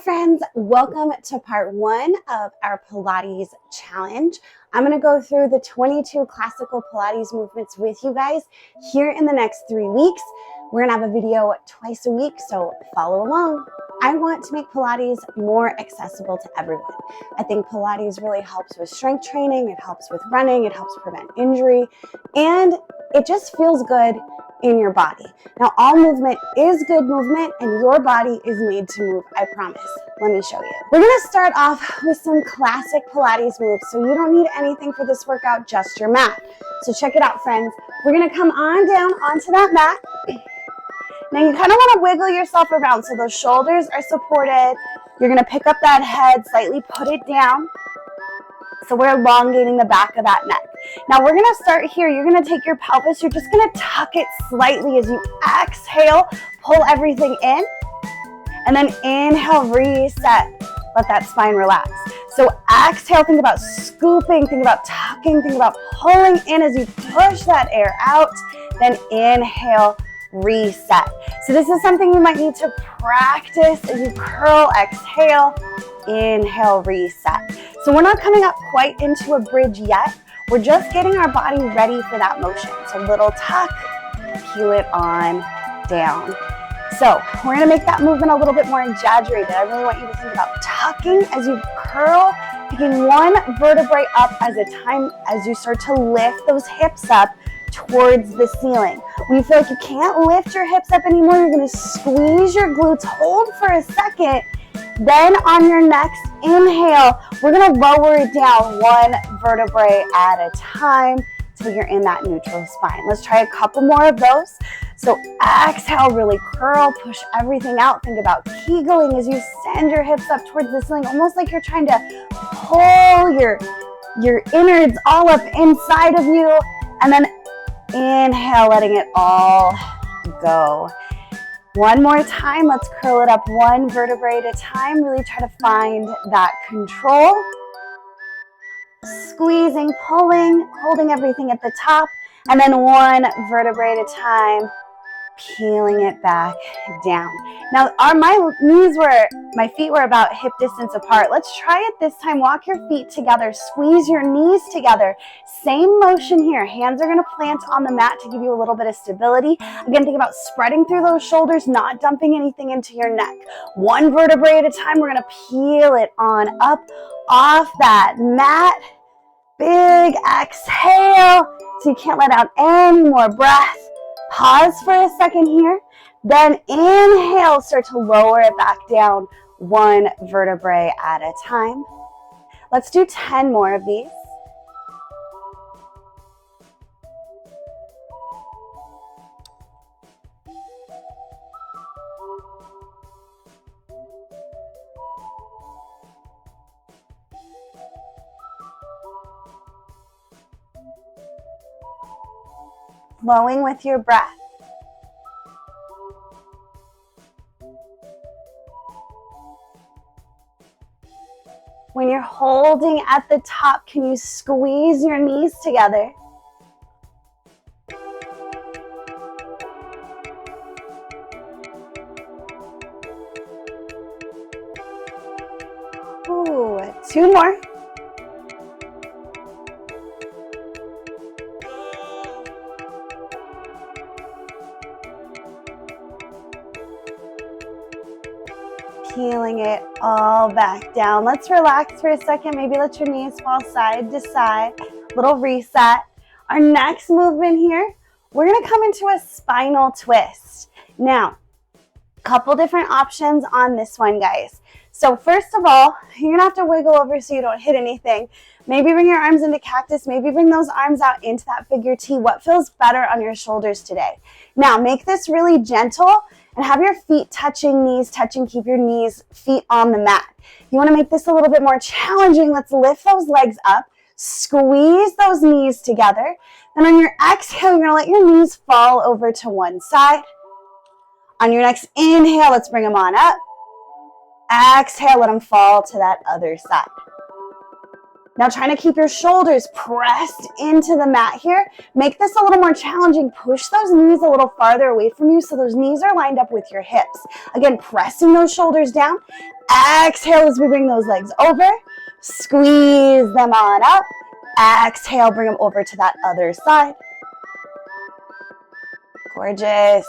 friends, welcome to part 1 of our Pilates challenge. I'm going to go through the 22 classical Pilates movements with you guys here in the next 3 weeks. We're going to have a video twice a week, so follow along. I want to make Pilates more accessible to everyone. I think Pilates really helps with strength training, it helps with running, it helps prevent injury, and it just feels good in your body. Now, all movement is good movement, and your body is made to move, I promise. Let me show you. We're going to start off with some classic Pilates moves, so you don't need anything for this workout, just your mat. So check it out, friends. We're going to come on down onto that mat. Now, you kind of want to wiggle yourself around so those shoulders are supported. You're going to pick up that head, slightly put it down. So we're elongating the back of that neck. Now we're going to start here. You're going to take your pelvis. You're just going to tuck it slightly as you exhale. Pull everything in. And then inhale, reset. Let that spine relax. So exhale, think about scooping, think about tucking, think about pulling in as you push that air out. Then inhale, reset. So this is something you might need to practice as you curl, exhale, inhale, reset. So we're not coming up quite into a bridge yet. We're just getting our body ready for that motion. So little tuck, peel it on down. So we're going to make that movement a little bit more exaggerated. I really want you to think about tucking as you curl, picking one vertebrae up at a time as you start to lift those hips up towards the ceiling. When you feel like you can't lift your hips up anymore, you're going to squeeze your glutes, hold for a second. Then on your next inhale, we're going to lower it down one vertebrae at a time till you're in that neutral spine. Let's try a couple more of those. So exhale, really curl, push everything out. Think about kegling as you send your hips up towards the ceiling, almost like you're trying to pull your innards all up inside of you. And then inhale, letting it all go. One more time, let's curl it up one vertebrae at a time. Really try to find that control. Squeezing, pulling, holding everything at the top. And then one vertebrae at a time, peeling it back down. Now, my feet were about hip distance apart. Let's try it this time. Walk your feet together, squeeze your knees together. Same motion here. Hands are going to plant on the mat to give you a little bit of stability. Again, think about spreading through those shoulders, not dumping anything into your neck. One vertebrae at a time. We're going to peel it on up off that mat. Big exhale so you can't let out any more breath. Pause for a second here. Then inhale, start to lower it back down one vertebrae at a time. Let's do 10 more of these. Flowing with your breath. When you're holding at the top, can you squeeze your knees together? Ooh, 2 more. Peeling it all back down. Let's relax for a second. Maybe let your knees fall side to side. Little reset. Our next movement here, we're going to come into a spinal twist. Now, a couple different options on this one, guys. So first of all, you're going to have to wiggle over so you don't hit anything. Maybe bring your arms into cactus. Maybe bring those arms out into that figure T. What feels better on your shoulders today? Now, make this really gentle. And have your feet touching, knees touching. Keep your feet on the mat. You want to make this a little bit more challenging. Let's lift those legs up. Squeeze those knees together. Then on your exhale, you're going to let your knees fall over to one side. On your next inhale, let's bring them on up. Exhale, let them fall to that other side. Now trying to keep your shoulders pressed into the mat here. Make this a little more challenging. Push those knees a little farther away from you so those knees are lined up with your hips. Again, pressing those shoulders down. Exhale as we bring those legs over. Squeeze them on up. Exhale, bring them over to that other side. Gorgeous.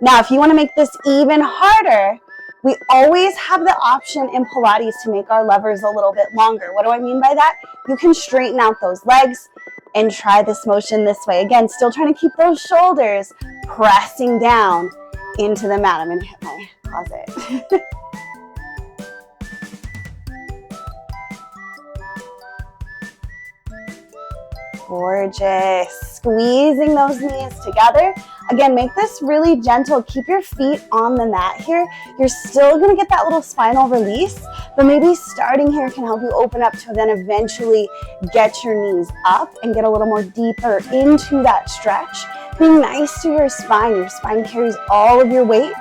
Now, if you want to make this even harder, we always have the option in Pilates to make our levers a little bit longer. What do I mean by that? You can straighten out those legs and try this motion this way. Again, still trying to keep those shoulders pressing down into the mat. I'm going to hit my closet. Gorgeous. Squeezing those knees together. Again, make this really gentle. Keep your feet on the mat here. You're still going to get that little spinal release, but maybe starting here can help you open up to then eventually get your knees up and get a little more deeper into that stretch. Be nice to your spine. Your spine carries all of your weight,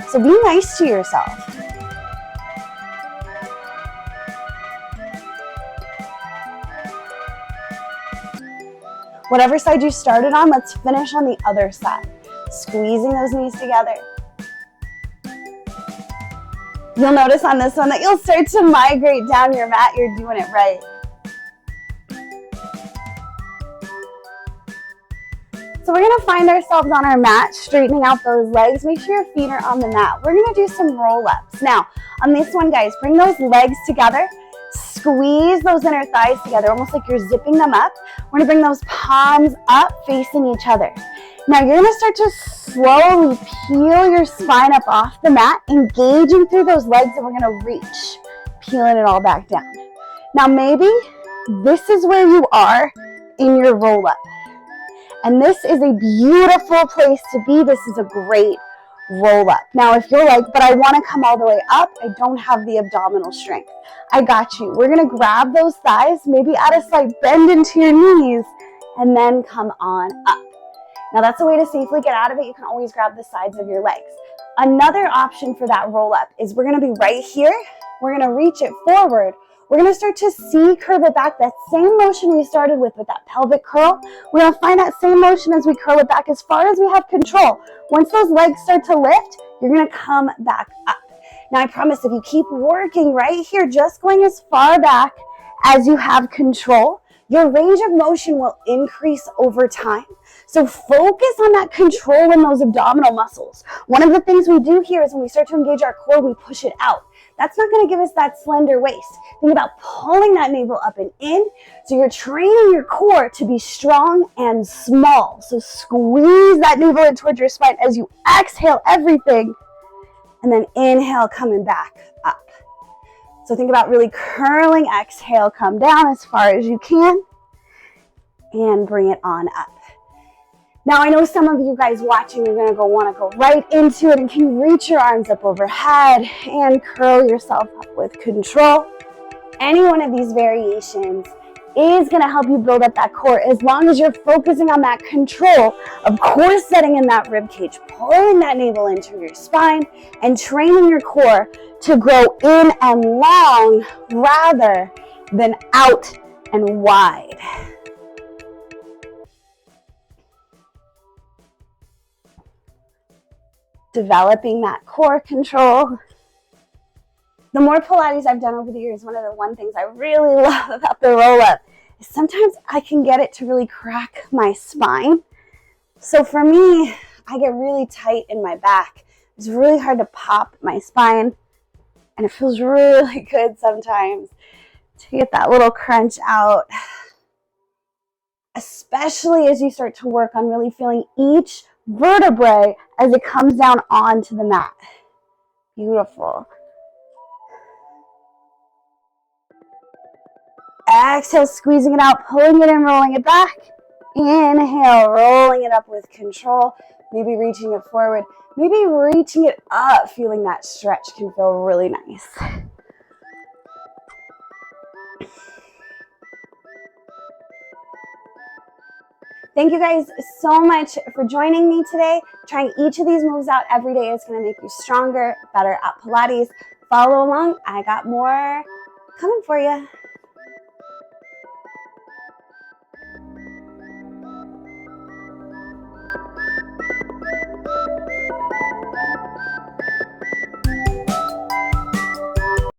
so be nice to yourself. Whatever side you started on, let's finish on the other side. Squeezing those knees together. You'll notice on this one that you'll start to migrate down your mat. You're doing it right. So we're gonna find ourselves on our mat, straightening out those legs. Make sure your feet are on the mat. We're gonna do some roll-ups. Now, on this one, guys, bring those legs together. Squeeze those inner thighs together, almost like you're zipping them up. We're gonna bring those palms up, facing each other. Now you're gonna start to slowly peel your spine up off the mat, engaging through those legs, and we're gonna reach, peeling it all back down. Now maybe this is where you are in your roll-up. And this is a beautiful place to be. This is a great roll-up. Now if you're like, but I wanna come all the way up, I don't have the abdominal strength. I got you. We're gonna grab those thighs, maybe add a slight bend into your knees, and then come on up. Now that's a way to safely get out of it. You can always grab the sides of your legs. Another option for that roll up is we're gonna be right here. We're gonna reach it forward. We're gonna start to C-curve it back. That same motion we started with that pelvic curl. We're gonna find that same motion as we curl it back as far as we have control. Once those legs start to lift, you're gonna come back up. Now I promise if you keep working right here, just going as far back as you have control, your range of motion will increase over time. So focus on that control in those abdominal muscles. One of the things we do here is when we start to engage our core, we push it out. That's not going to give us that slender waist. Think about pulling that navel up and in. So you're training your core to be strong and small. So squeeze that navel in towards your spine as you exhale everything. And then inhale, coming back up. So think about really curling. Exhale, come down as far as you can. And bring it on up. Now I know some of you guys watching are going to want to go right into it, and can you reach your arms up overhead and curl yourself up with control. Any one of these variations is going to help you build up that core as long as you're focusing on that control of core setting in that rib cage, pulling that navel into your spine and training your core to grow in and long rather than out and wide. Developing that core control. The more Pilates I've done over the years, one of the things I really love about the roll-up is sometimes I can get it to really crack my spine. So for me, I get really tight in my back. It's really hard to pop my spine, and it feels really good sometimes to get that little crunch out, especially as you start to work on really feeling each vertebrae as it comes down onto the mat. Beautiful. Exhale, squeezing it out, pulling it in, rolling it back. Inhale, rolling it up with control. Maybe reaching it forward. Maybe reaching it up, feeling that stretch can feel really nice. Thank you guys so much for joining me today. Trying each of these moves out every day is going to make you stronger, better at Pilates. Follow along. I got more coming for you.